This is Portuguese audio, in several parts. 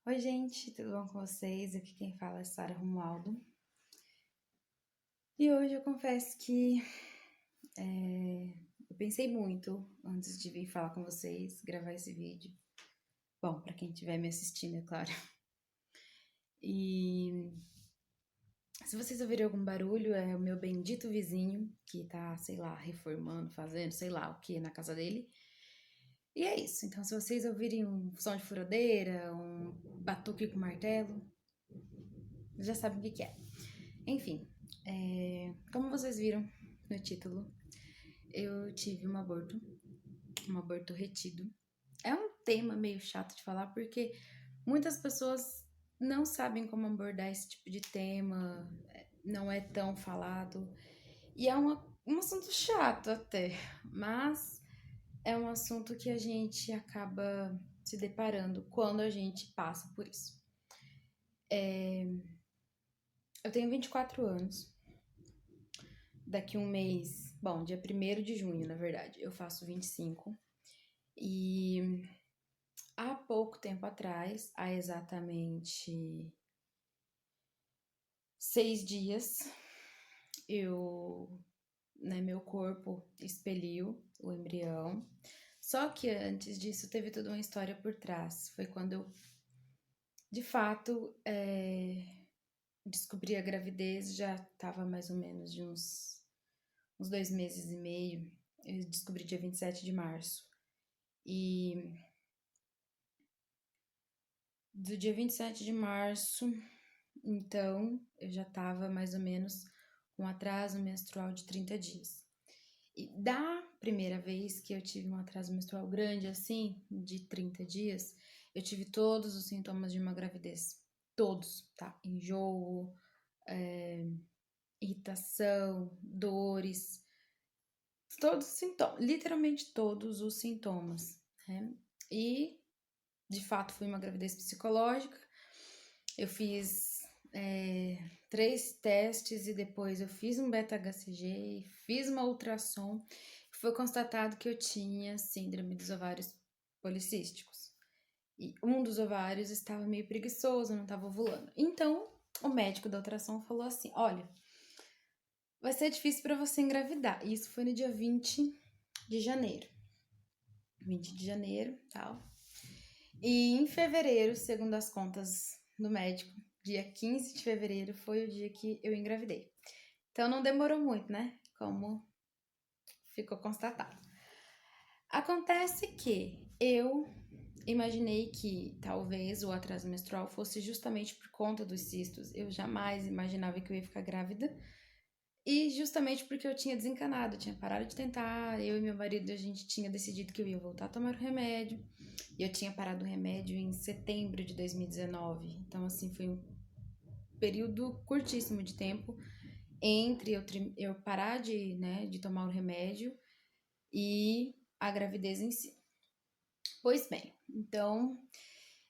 Oi, gente, tudo bom com vocês? Aqui quem fala é Sara Romualdo. E hoje eu confesso que eu pensei muito antes de vir falar com vocês, gravar esse vídeo. Bom, para quem estiver me assistindo, é claro. E se vocês ouvirem algum barulho, é o meu bendito vizinho que tá, sei lá, reformando, fazendo, sei lá o que na casa dele. E é isso. Então, se vocês ouvirem um som de furadeira, um batuque com martelo, já sabem o que que é. Enfim, como vocês viram no título, eu tive um aborto retido. É um tema meio chato de falar porque muitas pessoas não sabem como abordar esse tipo de tema, não é tão falado. E é um assunto chato até, mas é um assunto que a gente acaba se deparando quando a gente passa por isso. Eu tenho 24 anos. Daqui um mês, bom, dia 1º de junho, na verdade, eu faço 25. E há pouco tempo atrás, há exatamente 6 dias, meu corpo expeliu o embrião. Só que antes disso teve toda uma história por trás. Foi quando eu, de fato, descobri a gravidez, já estava mais ou menos de uns 2 meses e meio. Eu descobri dia 27 de março. E do dia 27 de março, então, eu já estava mais ou menos com um atraso menstrual de 30 dias. E da primeira vez que eu tive um atraso menstrual grande assim, de 30 dias, eu tive todos os sintomas de uma gravidez. Todos, tá? Enjoo, irritação, dores, todos os sintomas, literalmente todos os sintomas, né? E, de fato, foi uma gravidez psicológica. Eu fiz 3 testes e depois eu fiz um beta-HCG, fiz uma ultrassom. Foi constatado que eu tinha síndrome dos ovários policísticos. E um dos ovários estava meio preguiçoso, não estava ovulando. Então, o médico da ultrassom falou assim: olha, vai ser difícil para você engravidar. E isso foi no dia 20 de janeiro. 20 de janeiro, tal. E em fevereiro, segundo as contas do médico, dia 15 de fevereiro foi o dia que eu engravidei. Então não demorou muito, né? Como ficou constatado. Acontece que eu imaginei que talvez o atraso menstrual fosse justamente por conta dos cistos. Eu jamais imaginava que eu ia ficar grávida. E justamente porque eu tinha desencanado, eu tinha parado de tentar, eu e meu marido, a gente tinha decidido que eu ia voltar a tomar o remédio. E eu tinha parado o remédio em setembro de 2019. Então, assim, foi um período curtíssimo de tempo entre eu parar de tomar o remédio e a gravidez em si. Pois bem, então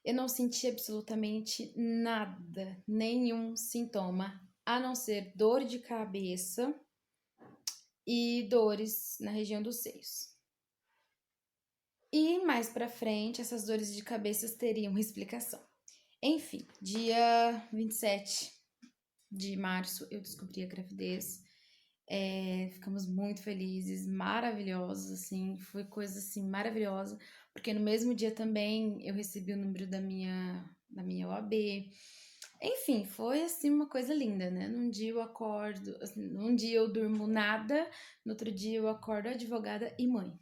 eu não senti absolutamente nada, nenhum sintoma, a não ser dor de cabeça e dores na região dos seios. E mais pra frente, essas dores de cabeça teriam uma explicação. Enfim, dia 27 de março eu descobri a gravidez. Ficamos muito felizes, maravilhosos, assim, foi coisa assim maravilhosa, porque no mesmo dia também eu recebi o número da minha OAB. Enfim, foi assim uma coisa linda, né? Num dia eu acordo, assim, num dia eu durmo nada, no outro dia eu acordo advogada e mãe.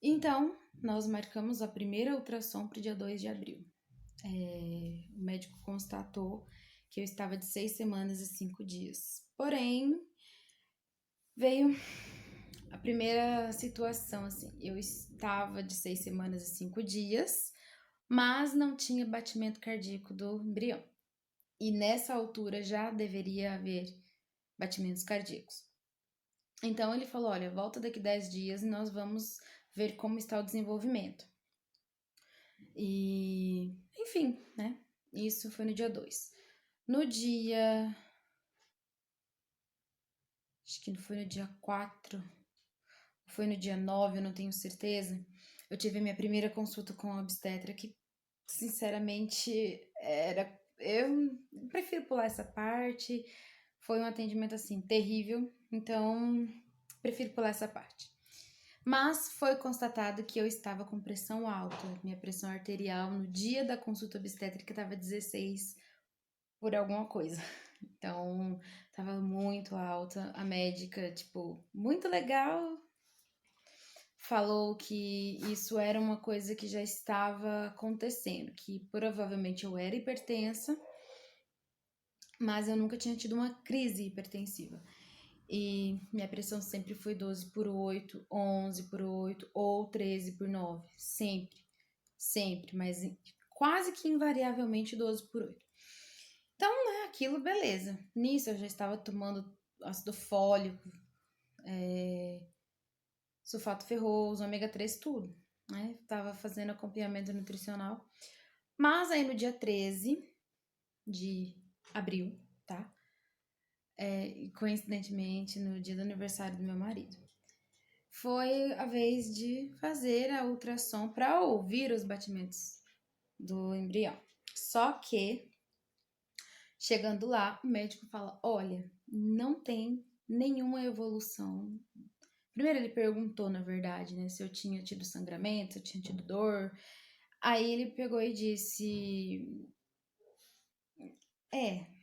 Então, nós marcamos a primeira ultrassom para o dia 2 de abril. O médico constatou que eu estava de 6 semanas e 5 dias. Porém, veio a primeira situação, assim, eu estava de 6 semanas e 5 dias, mas não tinha batimento cardíaco do embrião. E nessa altura já deveria haver batimentos cardíacos. Então ele falou: olha, volta daqui 10 dias e nós vamos ver como está o desenvolvimento. E, enfim, né? Isso foi no dia 2. No dia. Acho que não foi no dia 4, foi no dia 9, eu não tenho certeza. Eu tive a minha primeira consulta com a obstetra, que sinceramente, eu prefiro pular essa parte. Foi um atendimento assim terrível, então prefiro pular essa parte. Mas foi constatado que eu estava com pressão alta. Minha pressão arterial no dia da consulta obstétrica estava 16 por alguma coisa. Então, estava muito alta. A médica, tipo, muito legal, falou que isso era uma coisa que já estava acontecendo, que provavelmente eu era hipertensa, mas eu nunca tinha tido uma crise hipertensiva. E minha pressão sempre foi 12 por 8, 11 por 8 ou 13 por 9. Sempre, sempre, mas quase que invariavelmente 12 por 8. Então, né, aquilo, beleza. Nisso eu já estava tomando ácido fólico, sulfato ferroso, ômega 3, tudo, né? Tava fazendo acompanhamento nutricional. Mas aí no dia 13 de abril, tá? Coincidentemente, no dia do aniversário do meu marido, foi a vez de fazer a ultrassom para ouvir os batimentos do embrião. Só que, chegando lá, o médico fala: olha, não tem nenhuma evolução. Primeiro ele perguntou, na verdade, né, se eu tinha tido sangramento, se eu tinha tido dor. Aí ele pegou e disse: é.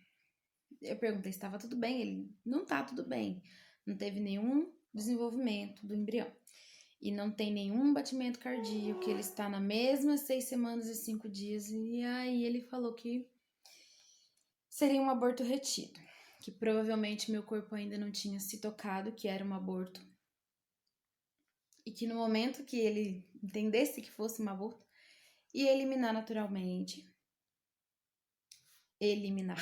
Eu perguntei se estava tudo bem. Ele: não tá tudo bem. Não teve nenhum desenvolvimento do embrião. E não tem nenhum batimento cardíaco. Ele está na mesma 6 semanas e 5 dias. E aí ele falou que seria um aborto retido. Que provavelmente meu corpo ainda não tinha se tocado que era um aborto. E que no momento que ele entendesse que fosse um aborto, ia eliminar naturalmente. Eliminar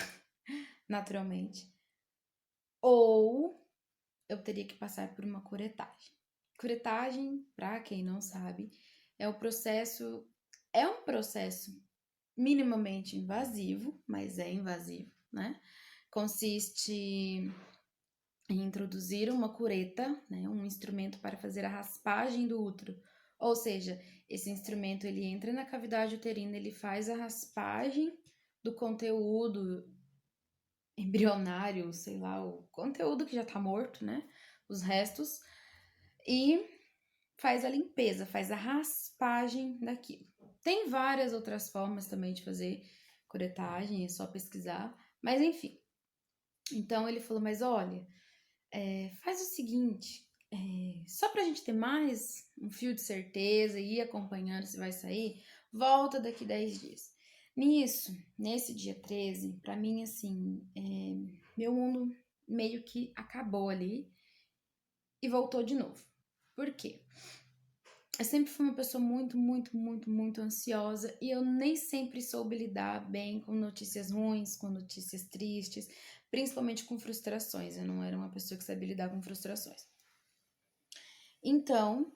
naturalmente. Ou eu teria que passar por uma curetagem. Curetagem, para quem não sabe, é um processo minimamente invasivo, mas é invasivo, né? Consiste em introduzir uma cureta, né, um instrumento para fazer a raspagem do útero. Ou seja, esse instrumento ele entra na cavidade uterina, ele faz a raspagem do conteúdo embrionário, sei lá, o conteúdo que já tá morto, né? Os restos, e faz a limpeza, faz a raspagem daquilo. Tem várias outras formas também de fazer curetagem, é só pesquisar, mas enfim. Então ele falou: mas olha, faz o seguinte, só pra gente ter mais um fio de certeza e ir acompanhando se vai sair, volta daqui 10 dias. Nisso, nesse dia 13, pra mim, assim, meu mundo meio que acabou ali e voltou de novo. Por quê? Eu sempre fui uma pessoa muito, muito, muito, muito ansiosa e eu nem sempre soube lidar bem com notícias ruins, com notícias tristes, principalmente com frustrações. Eu não era uma pessoa que sabia lidar com frustrações. Então,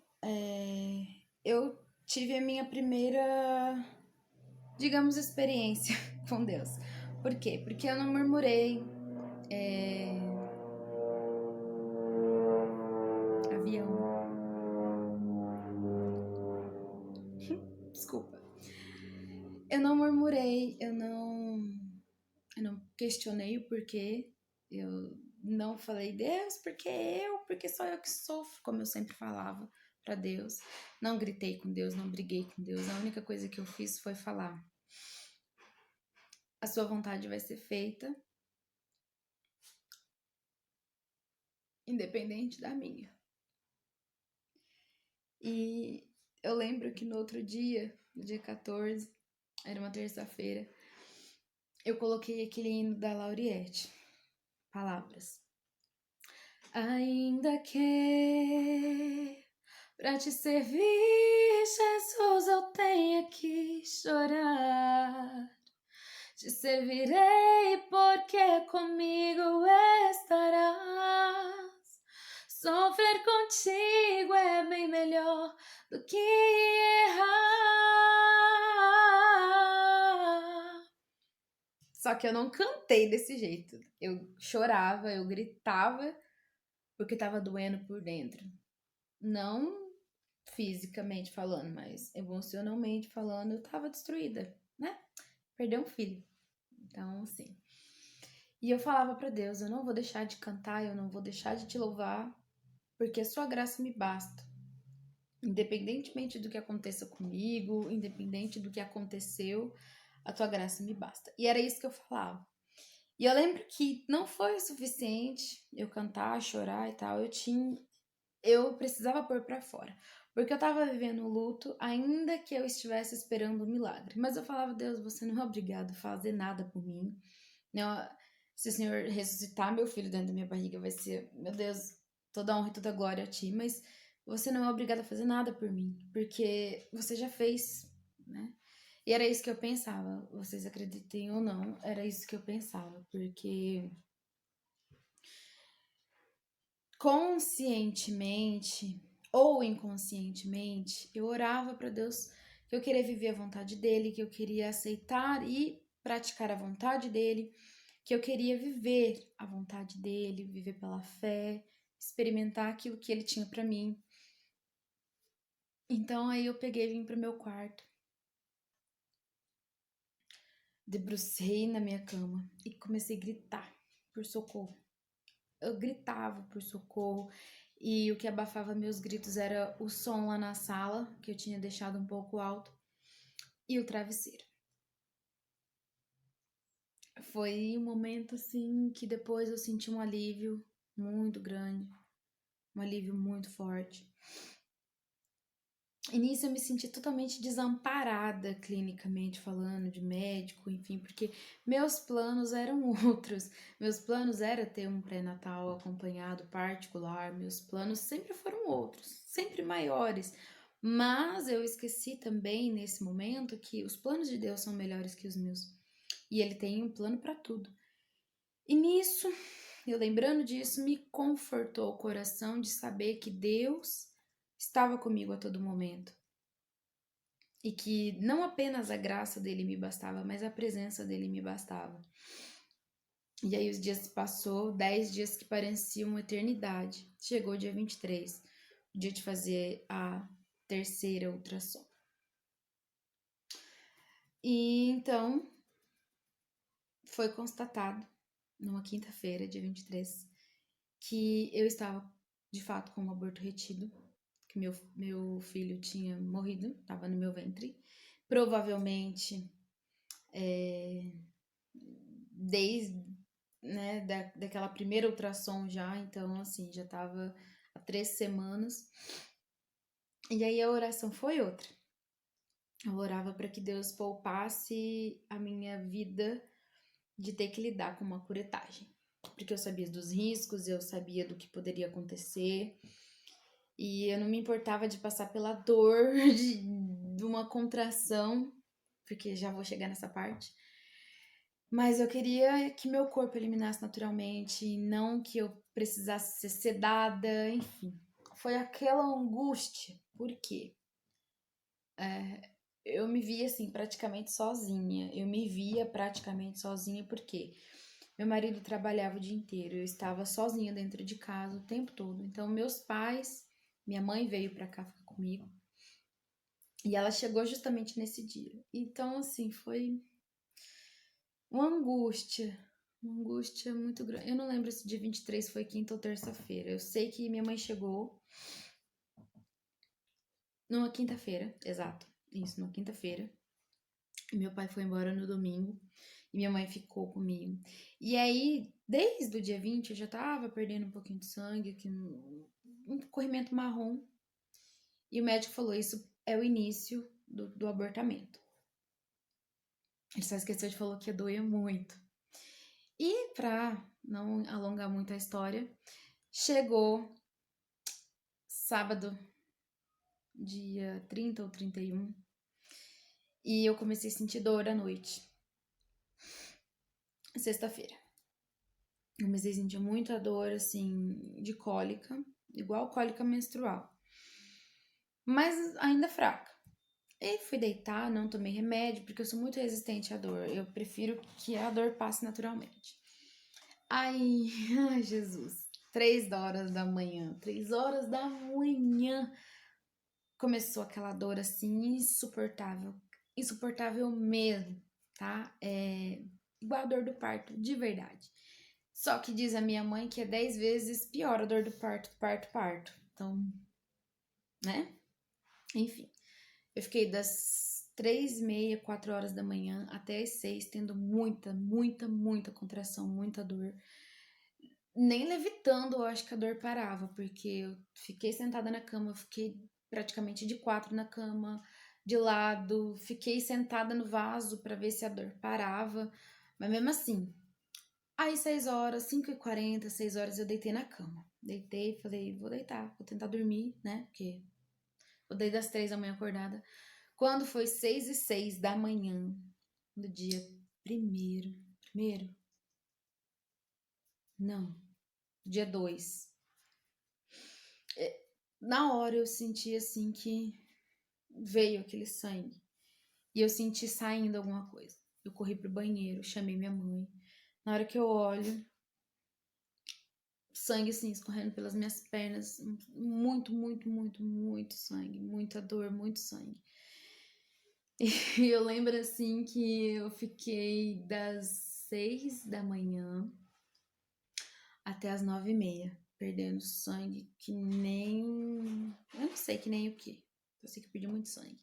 eu tive a minha primeira, digamos, experiência com Deus. Por quê? Porque eu não murmurei. Avião. Desculpa. Eu não murmurei, eu não questionei o porquê. Eu não falei: Deus, porque eu? Porque só eu que sofro, como eu sempre falava para Deus. Não gritei com Deus, não briguei com Deus. A única coisa que eu fiz foi falar: a sua vontade vai ser feita, independente da minha. E eu lembro que no outro dia, no dia 14, era uma terça-feira, eu coloquei aquele hino da Lauriette. Palavras: ainda que pra te servir, Jesus, eu tenha que chorar. Te servirei porque comigo estarás. Sofrer contigo é bem melhor do que errar. Só que eu não cantei desse jeito. Eu chorava, eu gritava porque tava doendo por dentro. Não fisicamente falando, mas emocionalmente falando, eu tava destruída, né? Perder um filho. Então, assim. E eu falava pra Deus, eu não vou deixar de cantar, eu não vou deixar de te louvar, porque a sua graça me basta. Independentemente do que aconteça comigo, independente do que aconteceu, a tua graça me basta. E era isso que eu falava. E eu lembro que não foi o suficiente eu cantar, chorar e tal. Eu precisava pôr pra fora. Porque eu tava vivendo o luto, ainda que eu estivesse esperando um milagre. Mas eu falava, Deus, você não é obrigado a fazer nada por mim. Não, se o Senhor ressuscitar meu filho dentro da minha barriga, vai ser, meu Deus, toda honra e toda glória a ti. Mas você não é obrigado a fazer nada por mim. Porque você já fez, né? E era isso que eu pensava. Vocês acreditem ou não, era isso que eu pensava. Porque conscientemente ou inconscientemente, eu orava para Deus que eu queria viver a vontade dele, que eu queria aceitar e praticar a vontade dele, que eu queria viver a vontade dele, viver pela fé, experimentar aquilo que ele tinha para mim. Então aí eu peguei e vim pro meu quarto, debrucei na minha cama e comecei a gritar por socorro. Eu gritava por socorro e o que abafava meus gritos era o som lá na sala, que eu tinha deixado um pouco alto, e o travesseiro. Foi um momento assim que depois eu senti um alívio muito grande, um alívio muito forte. E nisso eu me senti totalmente desamparada, clinicamente falando, de médico, enfim, porque meus planos eram outros. Meus planos era ter um pré-natal acompanhado particular, meus planos sempre foram outros, sempre maiores. Mas eu esqueci também nesse momento que os planos de Deus são melhores que os meus. E ele tem um plano para tudo. E nisso, eu lembrando disso, me confortou o coração de saber que Deus estava comigo a todo momento. E que não apenas a graça dele me bastava, mas a presença dele me bastava. E aí os dias se passou, 10 dias que pareciam uma eternidade. Chegou o dia 23, o dia de fazer a terceira ultrassom. E então foi constatado, numa quinta-feira, dia 23, que eu estava de fato com um aborto retido, que meu filho tinha morrido, estava no meu ventre. Provavelmente desde, né, daquela primeira ultrassom já, então assim, já tava há 3 semanas. E aí a oração foi outra. Eu orava para que Deus poupasse a minha vida de ter que lidar com uma curetagem. Porque eu sabia dos riscos, eu sabia do que poderia acontecer. E eu não me importava de passar pela dor de uma contração, porque já vou chegar nessa parte. Mas eu queria que meu corpo eliminasse naturalmente, não que eu precisasse ser sedada, enfim. Foi aquela angústia, porque eu me via assim praticamente sozinha. Eu me via praticamente sozinha porque meu marido trabalhava o dia inteiro, eu estava sozinha dentro de casa o tempo todo. Então meus pais, minha mãe veio para cá ficar comigo e ela chegou justamente nesse dia. Então assim, foi uma angústia muito grande. Eu não lembro se dia 23 foi quinta ou terça-feira. Eu sei que minha mãe chegou numa quinta-feira, exato. Isso, numa quinta-feira. E meu pai foi embora no domingo. E minha mãe ficou comigo. E aí, desde o dia 20, eu já tava perdendo um pouquinho de sangue, aqui um corrimento marrom. E o médico falou: isso é o início do abortamento. Ele só esqueceu de falar que ia doer muito. E pra não alongar muito a história, chegou sábado, dia 30 ou 31, e eu comecei a sentir dor à noite. Sexta-feira. Comecei a sentir muita dor, assim, de cólica, igual cólica menstrual, mas ainda fraca. E fui deitar, não tomei remédio, porque eu sou muito resistente à dor. Eu prefiro que a dor passe naturalmente. Aí, ai, Jesus, 3 horas da manhã, 3 horas da manhã, começou aquela dor assim, insuportável. Insuportável mesmo, tá? Igual a dor do parto, de verdade. Só que diz a minha mãe que é 10 vezes pior a dor do parto. Então, né? Enfim, eu fiquei das 3h30, 4 horas da manhã até as 6, tendo muita contração, muita dor. Nem levitando, eu acho que a dor parava, porque eu fiquei sentada na cama, eu fiquei praticamente de quatro na cama, de lado, fiquei sentada no vaso para ver se a dor parava, mas mesmo assim. Aí 6 horas, 5h40, 6 horas eu deitei na cama. Deitei, falei, vou deitar, vou tentar dormir, né? Porque eu dei das 3 da manhã acordada. Quando foi 6h06 da manhã, do dia primeiro? Não, dia 2. Na hora eu senti assim que veio aquele sangue. E eu senti saindo alguma coisa. Eu corri pro banheiro, chamei minha mãe. Na hora que eu olho, sangue assim escorrendo pelas minhas pernas, muito sangue, muita dor, muito sangue. E eu lembro assim que eu fiquei das 6 da manhã até as 9h30, perdendo sangue que nem. Eu não sei que nem o que. Eu sei que eu perdi muito sangue.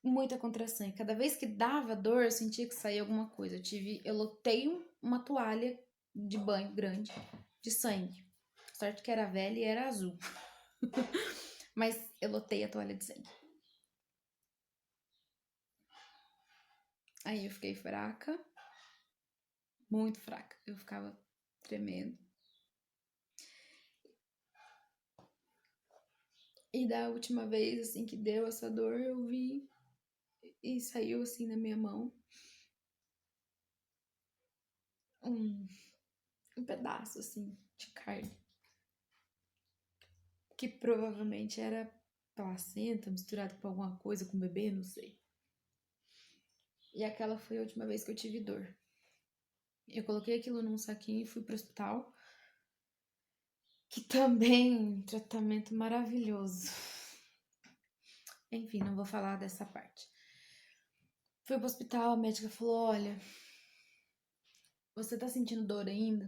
Muita contração. E cada vez que dava dor, eu sentia que saía alguma coisa. Eu lotei uma toalha de banho grande de sangue. Sorte que era velha e era azul. Mas eu lotei a toalha de sangue. Aí eu fiquei fraca. Muito fraca. Eu ficava tremendo. E da última vez, assim, que deu essa dor, eu vi e saiu, assim, na minha mão um pedaço, assim, de carne. Que provavelmente era placenta misturada com alguma coisa, com bebê, não sei. E aquela foi a última vez que eu tive dor. Eu coloquei aquilo num saquinho e fui pro hospital. Que também um tratamento maravilhoso. Enfim, não vou falar dessa parte. Fui pro hospital, a médica falou: olha, você tá sentindo dor ainda?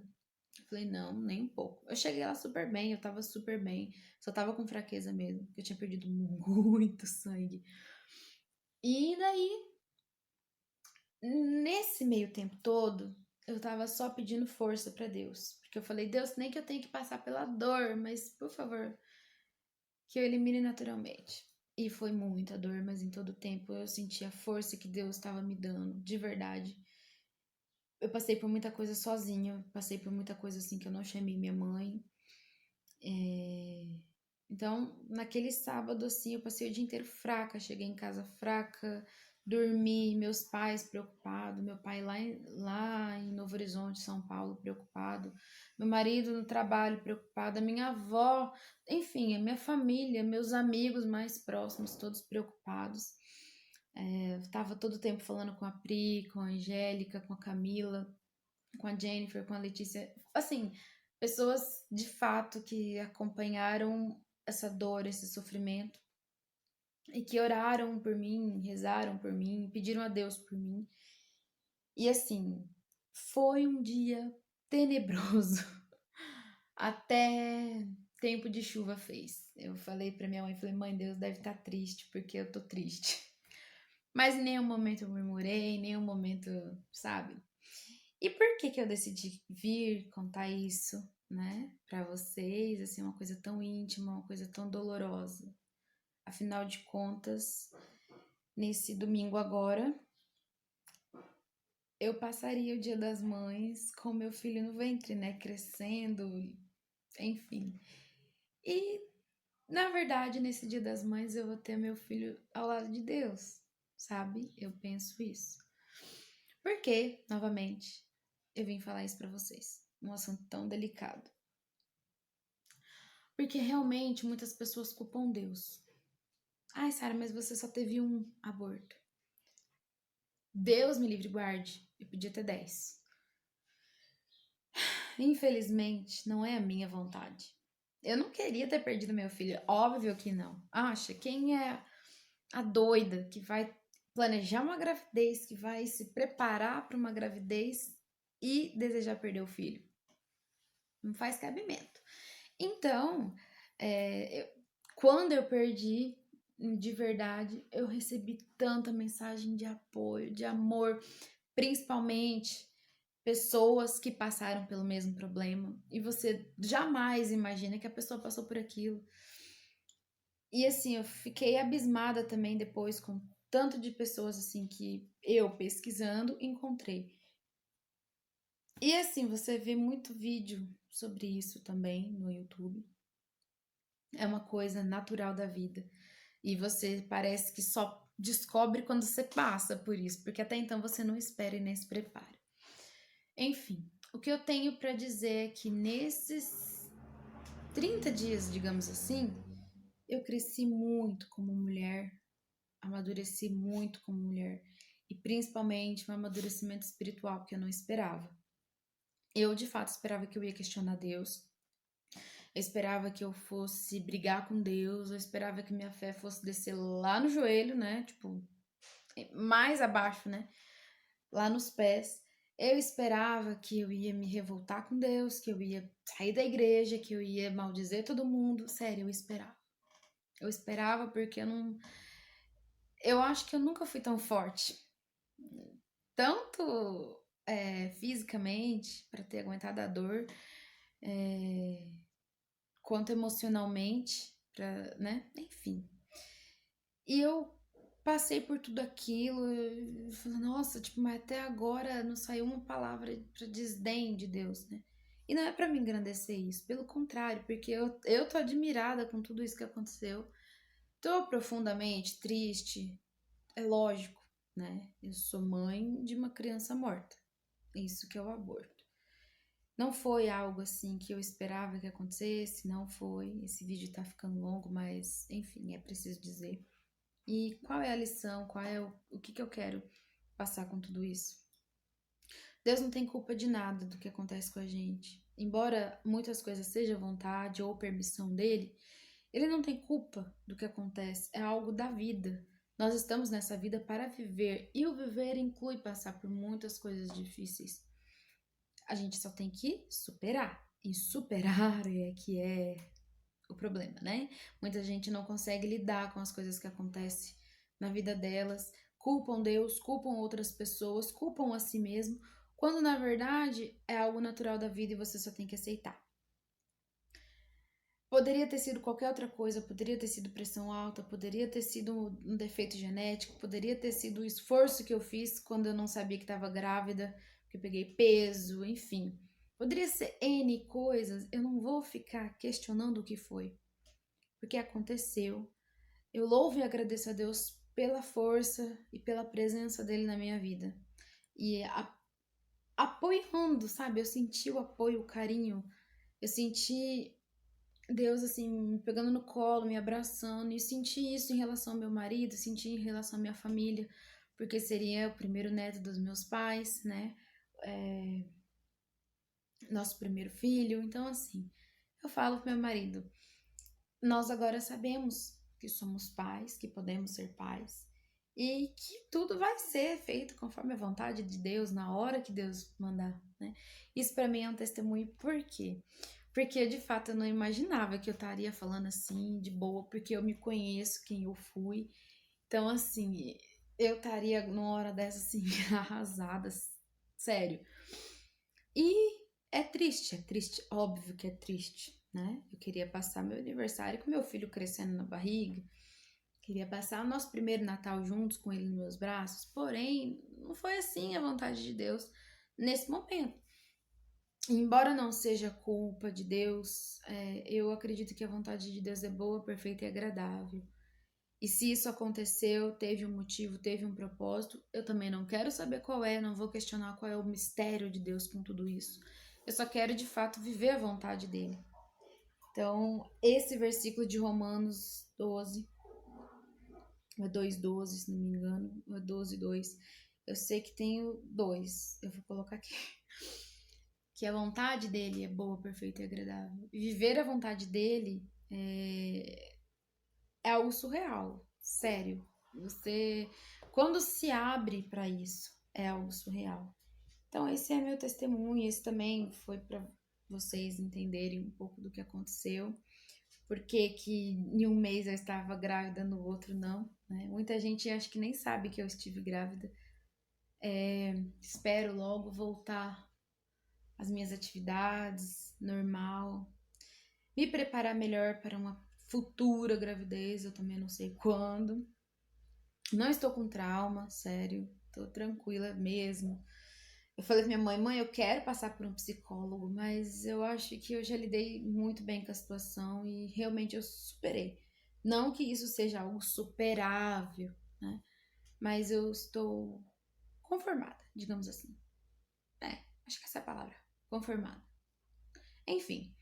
Eu falei, não, nem um pouco. Eu cheguei lá super bem, eu tava super bem. Só tava com fraqueza mesmo, porque eu tinha perdido muito sangue. E daí, nesse meio tempo todo, eu tava só pedindo força pra Deus. Porque eu falei, Deus, nem que eu tenha que passar pela dor, mas por favor, que eu elimine naturalmente. E foi muita dor, mas em todo tempo eu senti a força que Deus estava me dando, de verdade. Eu passei por muita coisa sozinha, passei por muita coisa assim que eu não chamei minha mãe. Então, naquele sábado, assim, eu passei o dia inteiro fraca, cheguei em casa fraca, dormi, meus pais preocupados, meu pai lá em Novo Horizonte, São Paulo, preocupado, meu marido no trabalho preocupado, a minha avó, enfim, a minha família, meus amigos mais próximos, todos preocupados. Eu tava todo o tempo falando com a Pri, com a Angélica, com a Camila, com a Jennifer, com a Letícia, assim, pessoas de fato que acompanharam essa dor, esse sofrimento e que oraram por mim, rezaram por mim, pediram a Deus por mim. E assim, foi um dia tenebroso. Até tempo de chuva fez. Eu falei pra minha mãe, falei, mãe, Deus deve estar triste porque eu tô triste. Mas em nenhum momento eu murmurei, em nenhum momento, sabe? E por que que eu decidi vir contar isso, né, para vocês, assim, uma coisa tão íntima, uma coisa tão dolorosa? Afinal de contas, nesse domingo agora, eu passaria o Dia das Mães com meu filho no ventre, né, crescendo, enfim. E, na verdade, nesse Dia das Mães eu vou ter meu filho ao lado de Deus, sabe? Eu penso isso. Porque, novamente, eu vim falar isso pra vocês. Um assunto tão delicado. Porque realmente muitas pessoas culpam Deus. Ai, Sara, mas você só teve um aborto. Deus me livre e guarde. Eu podia ter 10. Infelizmente, não é a minha vontade. Eu não queria ter perdido meu filho, óbvio que não. Acha, quem é a doida que vai planejar uma gravidez, que vai se preparar para uma gravidez e desejar perder o filho? Não faz cabimento. Então, quando eu perdi, de verdade, eu recebi tanta mensagem de apoio, de amor, principalmente pessoas que passaram pelo mesmo problema e você jamais imagina que a pessoa passou por aquilo. E assim, eu fiquei abismada também depois com tanto de pessoas assim que eu pesquisando encontrei. E assim, você vê muito vídeo sobre isso também no YouTube. É uma coisa natural da vida. E você parece que só descobre quando você passa por isso, porque até então você não espera e nem se prepara. Enfim, o que eu tenho para dizer é que nesses 30 dias, digamos assim, eu cresci muito como mulher, amadureci muito como mulher e principalmente um amadurecimento espiritual que eu não esperava. Eu de fato esperava que eu ia questionar Deus, eu esperava que eu fosse brigar com Deus, eu esperava que minha fé fosse descer lá no joelho, né? Tipo, mais abaixo, né? Lá nos pés. Eu esperava que eu ia me revoltar com Deus, que eu ia sair da igreja, que eu ia maldizer todo mundo. Sério, eu esperava. Eu esperava porque eu não. Eu acho que eu nunca fui tão forte. Tanto fisicamente, para ter aguentado a dor, quanto emocionalmente, pra, né? Enfim. E eu passei por tudo aquilo, eu falei, nossa, tipo, mas até agora não saiu uma palavra para desdém de Deus, né? E não é para me engrandecer isso, pelo contrário, porque eu tô admirada com tudo isso que aconteceu. Tô profundamente triste, é lógico, né? Eu sou mãe de uma criança morta. Isso que é o aborto. Não foi algo assim que eu esperava que acontecesse, não foi. Esse vídeo tá ficando longo, mas enfim, é preciso dizer. E qual é a lição? Qual é o que eu quero passar com tudo isso? Deus não tem culpa de nada do que acontece com a gente. Embora muitas coisas sejam vontade ou permissão dele, ele não tem culpa do que acontece. É algo da vida. Nós estamos nessa vida para viver, e o viver inclui passar por muitas coisas difíceis. A gente só tem que superar. E superar é que é o problema, né? Muita gente não consegue lidar com as coisas que acontecem na vida delas, culpam Deus, culpam outras pessoas, culpam a si mesmo, quando na verdade é algo natural da vida e você só tem que aceitar. Poderia ter sido qualquer outra coisa, poderia ter sido pressão alta, poderia ter sido um defeito genético, poderia ter sido o esforço que eu fiz quando eu não sabia que estava grávida, que eu peguei peso, enfim. Poderia ser N coisas, eu não vou ficar questionando o que foi, porque aconteceu. Eu louvo e agradeço a Deus pela força e pela presença dele na minha vida. E apoiando, sabe? Eu senti o apoio, o carinho. Eu senti Deus assim me pegando no colo, me abraçando, e senti isso em relação ao meu marido, senti em relação à minha família, porque seria o primeiro neto dos meus pais, né? É, nosso primeiro filho. Então, assim, eu falo pro meu marido: nós agora sabemos que somos pais, que podemos ser pais e que tudo vai ser feito conforme a vontade de Deus, na hora que Deus mandar, né? Isso para mim é um testemunho, por quê? Porque de fato eu não imaginava que eu estaria falando assim de boa, porque eu me conheço quem eu fui. Então, assim, eu estaria numa hora dessa assim arrasada, sério. E é triste, óbvio que é triste, né? Eu queria passar meu aniversário com meu filho crescendo na barriga, queria passar o nosso primeiro Natal juntos com ele nos meus braços, porém, não foi assim a vontade de Deus nesse momento. Embora não seja culpa de Deus, eu acredito que a vontade de Deus é boa, perfeita e agradável. E se isso aconteceu, teve um motivo, teve um propósito, eu também não quero saber qual é, não vou questionar qual é o mistério de Deus com tudo isso. Eu só quero de fato viver a vontade dele. Então, esse versículo de Romanos 12, é 2:12, se não me engano, é 12:2. Eu sei que tem o 2, eu vou colocar aqui. que a vontade dele é boa, perfeita e agradável. E viver a vontade dele é algo surreal, sério. Você, quando se abre para isso, é algo surreal. Então, esse é meu testemunho. Esse também foi para vocês entenderem um pouco do que aconteceu. Por que que em um mês eu estava grávida, no outro não, né? Muita gente acho que nem sabe que eu estive grávida. Espero logo voltar às minhas atividades, normal. Me preparar melhor para uma futura gravidez, eu também não sei quando. Não estou com trauma, sério. Tô tranquila mesmo. Eu falei pra minha mãe, mãe, eu quero passar por um psicólogo, mas eu acho que eu já lidei muito bem com a situação e realmente eu superei. Não que isso seja algo superável, né? Mas eu estou conformada, digamos assim. Acho que essa é a palavra, conformada. Enfim,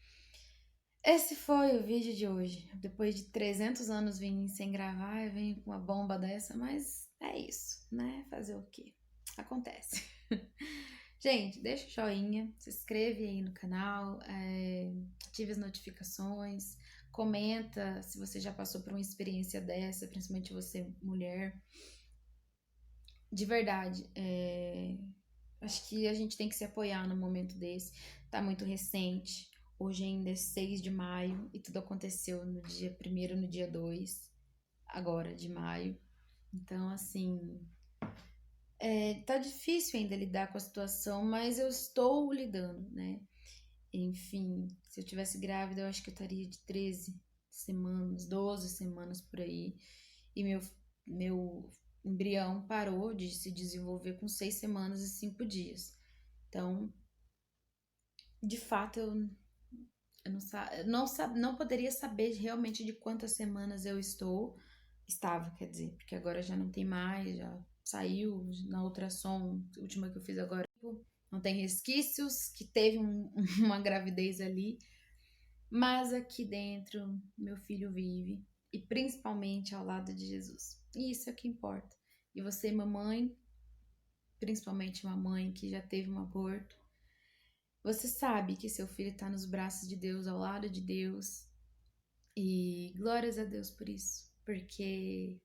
esse foi o vídeo de hoje. Depois de 300 anos vim sem gravar, eu venho com uma bomba dessa, mas é isso, né? Fazer o quê? Acontece. Gente, deixa o joinha, se inscreve aí no canal, ative as notificações, comenta se você já passou por uma experiência dessa, principalmente você, mulher. De verdade, acho que a gente tem que se apoiar num momento desse. Tá muito recente. Hoje ainda é 6 de maio e tudo aconteceu no dia 1º, no dia 2, agora de maio. Então, assim, tá difícil ainda lidar com a situação, mas eu estou lidando, né? Enfim, se eu tivesse grávida, eu acho que eu estaria de 13 semanas, 12 semanas por aí. E meu embrião parou de se desenvolver com 6 semanas e 5 dias. Então, de fato, eu não poderia saber realmente de quantas semanas eu estava, quer dizer, porque agora já não tem mais, já saiu na ultrassom, a última que eu fiz agora, não tem resquícios que teve uma gravidez ali, mas aqui dentro meu filho vive, e principalmente ao lado de Jesus. E isso é o que importa. E você, mamãe, principalmente uma mãe que já teve um aborto, você sabe que seu filho está nos braços de Deus, ao lado de Deus. E glórias a Deus por isso. Porque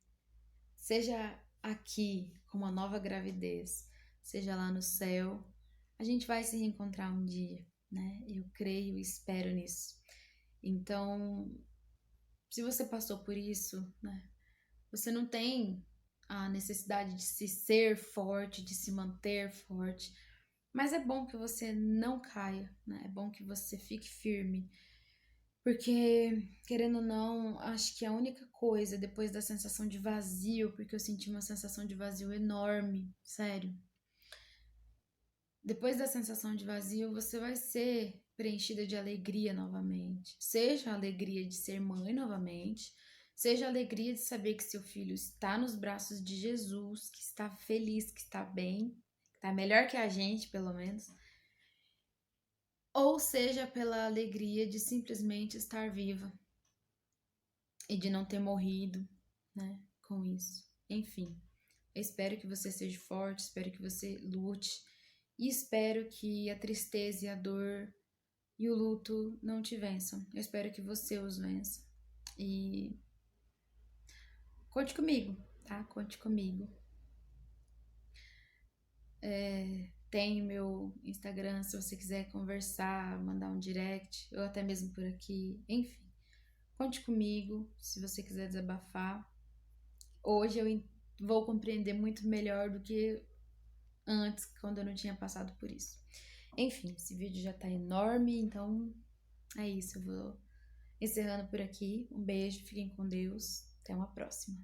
seja aqui com uma nova gravidez, seja lá no céu, a gente vai se reencontrar um dia, né? Eu creio e espero nisso. Então, se você passou por isso, né? Você não tem a necessidade de se ser forte, de se manter forte. Mas é bom que você não caia, né? É bom que você fique firme. Porque, querendo ou não, acho que a única coisa, depois da sensação de vazio, porque eu senti uma sensação de vazio enorme, sério. Depois da sensação de vazio, você vai ser preenchida de alegria novamente. Seja a alegria de ser mãe novamente, seja a alegria de saber que seu filho está nos braços de Jesus, que está feliz, que está bem, que está melhor que a gente, pelo menos. Ou seja pela alegria de simplesmente estar viva e de não ter morrido, né, com isso. Enfim, eu espero que você seja forte, espero que você lute e espero que a tristeza e a dor e o luto não te vençam. Eu espero que você os vença. E conte comigo, tá? Conte comigo. Tem meu Instagram, se você quiser conversar, mandar um direct, ou até mesmo por aqui, enfim. Conte comigo, se você quiser desabafar. Hoje eu vou compreender muito melhor do que antes, quando eu não tinha passado por isso. Enfim, esse vídeo já tá enorme, então é isso. Eu vou encerrando por aqui. Um beijo, fiquem com Deus. Até uma próxima.